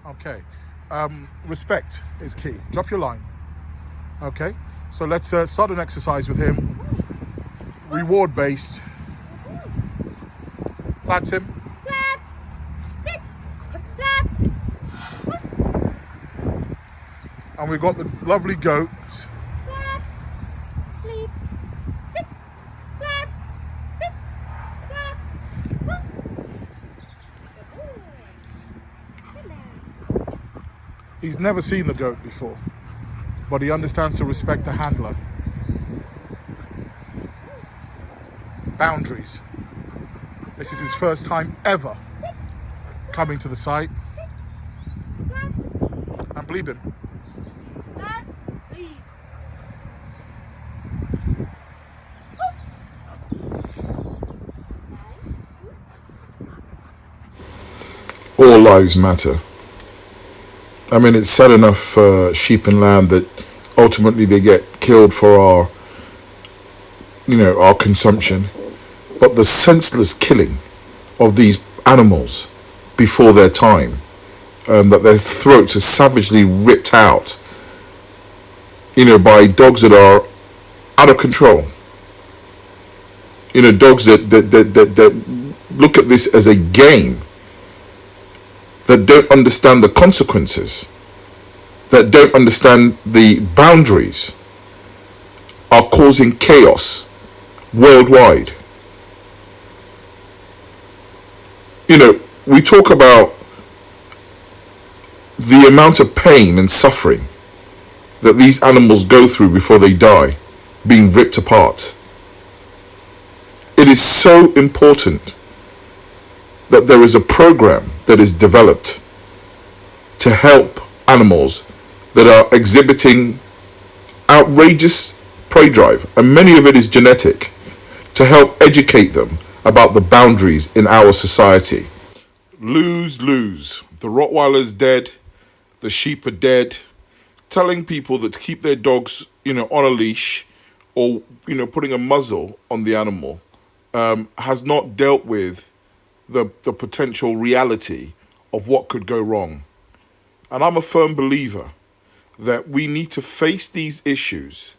Okay. Respect is key. Drop your line. Okay. So let's start an exercise with him. Reward based. Plats him. Plats. Sit. Plats. Push. And we've got the lovely goats. Plats. Sleep. Sit. Plats. Sit. Plats. Push. He's never seen the goat before, but he understands to respect the handler. Boundaries. This is his first time ever coming to the site. And bleep him. All lives matter. I mean, it's sad enough for sheep and lamb that ultimately they get killed for our consumption. But the senseless killing of these animals before their time, that their throats are savagely ripped out, by dogs that are out of control. Dogs that look at this as a game, that don't understand the consequences, that don't understand the boundaries, are causing chaos worldwide. We talk about the amount of pain and suffering that these animals go through before they die, being ripped apart. It is so important that there is a program that is developed to help animals that are exhibiting outrageous prey drive, and many of it is genetic, to help educate them about the boundaries in our society. Lose. The Rottweiler's dead, the sheep are dead. Telling people that to keep their dogs, on a leash, or, putting a muzzle on the animal, has not dealt with the potential reality of what could go wrong. And I'm a firm believer that we need to face these issues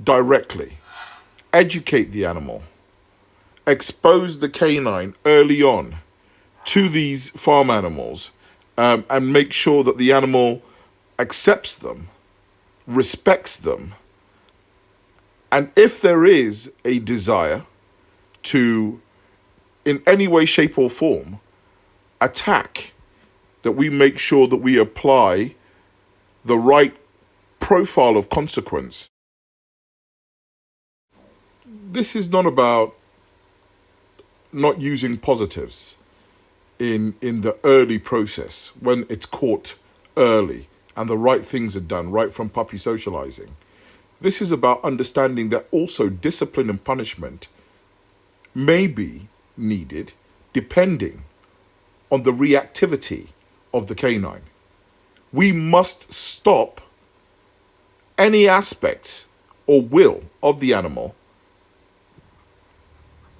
directly, educate the animal, expose the canine early on to these farm animals, and make sure that the animal accepts them, respects them, and if there is a desire to, in any way, shape or form, attack, that we make sure that we apply the right profile of consequence. This is not about not using positives in the early process, when it's caught early and the right things are done, right from puppy socializing. This is about understanding that also discipline and punishment may be needed depending on the reactivity of the canine. We must stop any aspect or will of the animal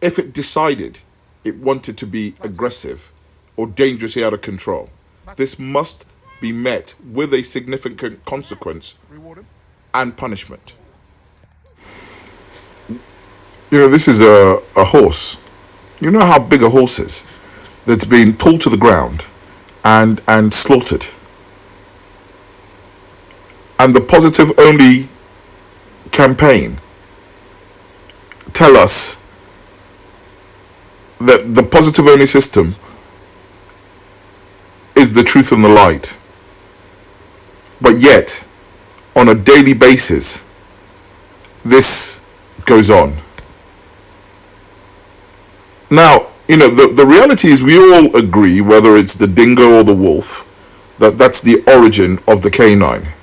if it decided it wanted to be aggressive or dangerously out of control. This must be met with a significant consequence and punishment. This is a horse. You know how big a horse is that's been pulled to the ground and slaughtered. And the positive only campaign tell us that the positive only system is the truth and the light. But yet, on a daily basis, this goes on. Now, the reality is we all agree, whether it's the dingo or the wolf, that that's the origin of the canine.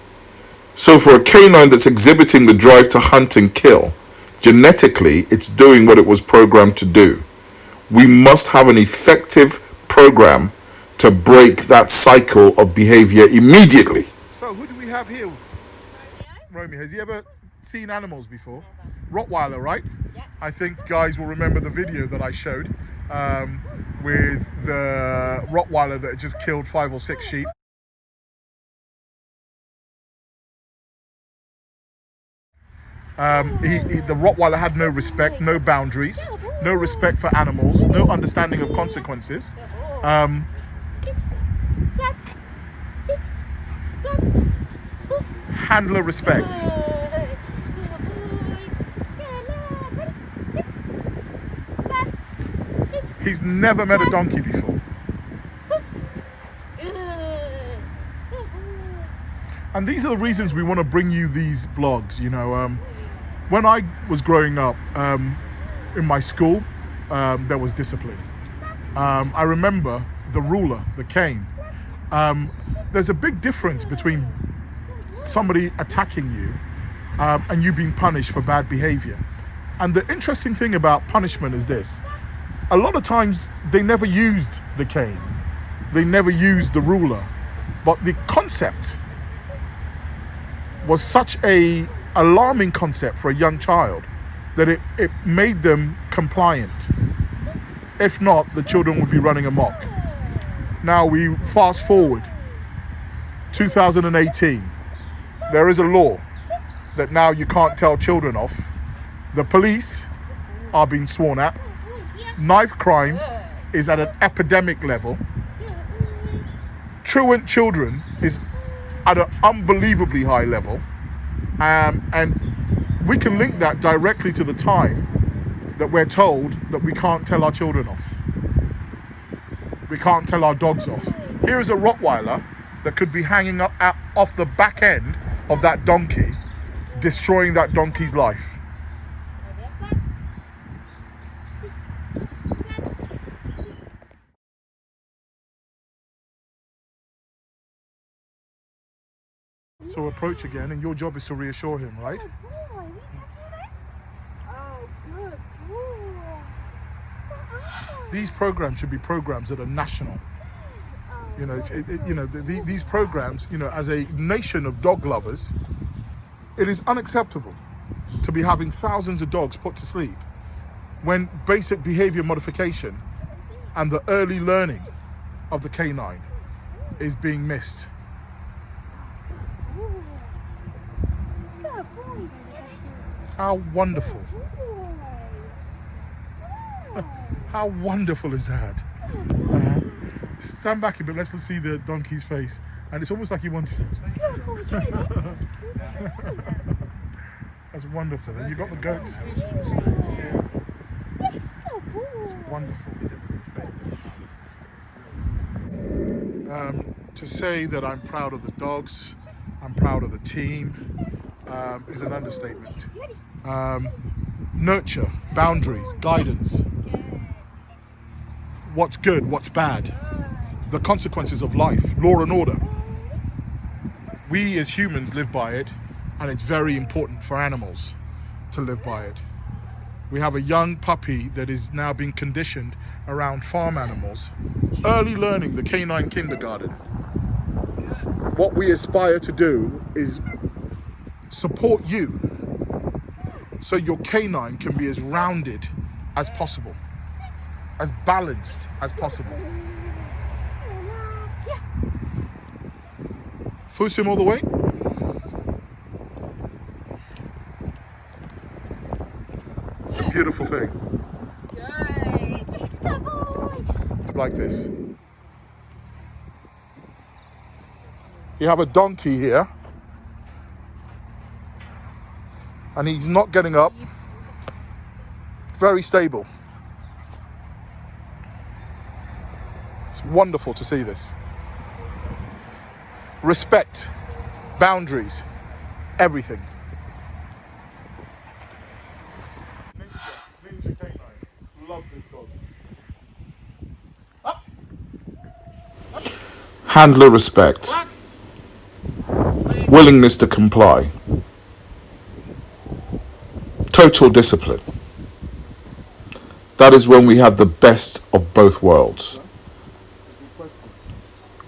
So for a canine that's exhibiting the drive to hunt and kill, genetically, it's doing what it was programmed to do. We must have an effective program to break that cycle of behavior immediately. So who do we have here? Romeo. Has he ever seen animals before? Rottweiler, right? Yeah. I think guys will remember the video that I showed. with the Rottweiler that had just killed 5 or 6 sheep. The Rottweiler had no respect, no boundaries, no respect for animals, no understanding of consequences. Sit. Flat. Sit. Flat. Puss. Handler respect. He's never met a donkey before. And these are the reasons we want to bring you these blogs. You know, when I was growing up in my school, there was discipline. I remember the ruler, the cane. There's a big difference between somebody attacking you and you being punished for bad behavior. And the interesting thing about punishment is this. A lot of times they never used the cane. They never used the ruler. But the concept was such a alarming concept for a young child that it made them compliant. If not, the children would be running amok. Now we fast forward 2018. There is a law that now you can't tell children off. The police are being sworn at. Knife crime is at an epidemic level. Truant children is at an unbelievably high level. And we can link that directly to the time that we're told that we can't tell our children off. We can't tell our dogs off. Here is a Rottweiler that could be hanging up off the back end of that donkey, destroying that donkey's life. So approach again, and your job is to reassure him, right? Good boy. We can hear it. Oh, good boy. These programs should be programs that are national. You know, these programs, you know, as a nation of dog lovers, it is unacceptable to be having thousands of dogs put to sleep when basic behavior modification and the early learning of the canine is being missed. Good boy. How wonderful. How wonderful is that? Stand back a bit, let's see the donkey's face. And it's almost like he wants... Good boy. That's wonderful. And you've got the goats. Yes, good boy. Wonderful. To say that I'm proud of the dogs, I'm proud of the team, is an understatement. Nurture, boundaries, guidance. What's good, what's bad, the consequences of life, law and order. We as humans live by it, and it's very important for animals to live by it. We have a young puppy that is now being conditioned around farm animals, early learning the canine kindergarten. What we aspire to do is support you so your canine can be as rounded as possible, as balanced as possible. Foos him all the way. It's a beautiful thing. Good. Yes, good boy. Like this. You have a donkey here, and he's not getting up. Very stable. It's wonderful to see this. Respect, boundaries, everything. Ninja canine. Love this dog. Handler respect. Willingness to comply. Total discipline. That is when we have the best of both worlds.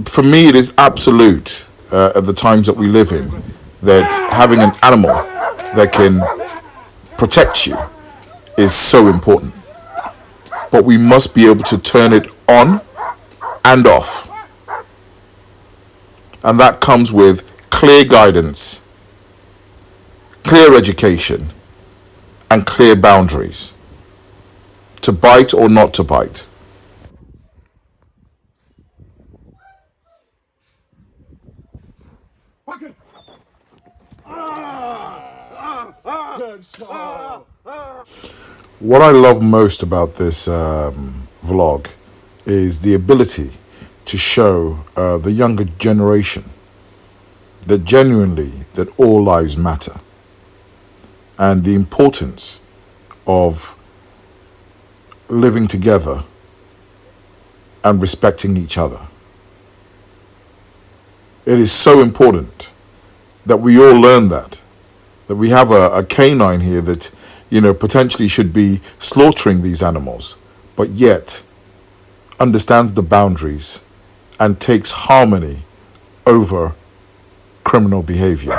For me, it is absolute at the times that we live in that having an animal that can protect you is so important. but we must be able to turn it on and off. And that comes with clear guidance, clear education, and clear boundaries. To bite or not to bite. What I love most about this vlog is the ability to show the younger generation that genuinely that all lives matter, and the importance of living together and respecting each other. It is so important that we all learn that we have a canine here that, you know, potentially should be slaughtering these animals, but yet understands the boundaries and takes harmony over criminal behavior.